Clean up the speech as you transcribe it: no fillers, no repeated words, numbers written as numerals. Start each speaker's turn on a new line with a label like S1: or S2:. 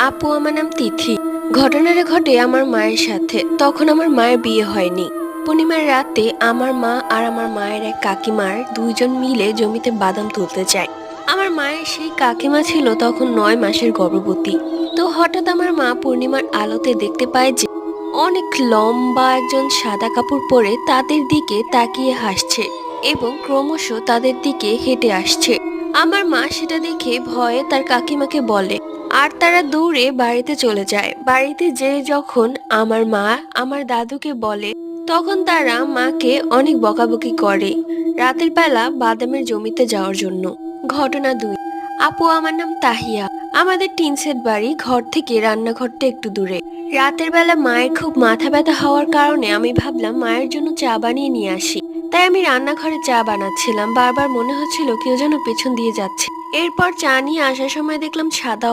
S1: আপু, আমার নাম তিথি। ঘটনাটা ঘটে আমার মায়ের সাথে। তখন আমার মায়ের বিয়ে হয়নি। পূর্ণিমার রাতে আমার মা আর আমার মায়ের এক কাকিমার দুইজন মিলে জমিতে বাদাম তুলতে যায়। আমার মায়ের সেই কাকিমা ছিল তখন 9 মাসের গর্ভবতী। তো হঠাৎ আমার মা পূর্ণিমার আলোতে দেখতে পায় যে অনেক লম্বা একজন সাদা কাপড় পরে তাদের দিকে তাকিয়ে হাসছে এবং ক্রমশ তাদের দিকে হেঁটে আসছে। আমার মা সেটা দেখে ভয়ে তার কাকিমাকে বলে, আর তারা দৌড়ে বাড়িতে চলে যায়। বাড়িতে যেয়ে যখন আমার মা আমার দাদুকে বলে, তখন তারা মাকে অনেক বকাবকি করে রাতের বেলা বাদামের জমিতে যাওয়ার জন্য। ঘটনা 2। আপু, আমার নাম তাহিয়া। আমাদের টিন সেট বাড়ি, ঘর থেকে রান্নাঘরটা একটু দূরে। রাতের বেলা মায়ের খুব মাথা ব্যথা হওয়ার কারণে আমি ভাবলাম মায়ের জন্য চা বানিয়ে নিয়ে আসি। তাই আমি রান্নাঘরে চা বানাচ্ছিলাম। বারবার মনে হচ্ছিল কেউ যেন পেছন দিয়ে যাচ্ছে। এরপর চা নিয়ে আসার সময় দেখলাম সাদা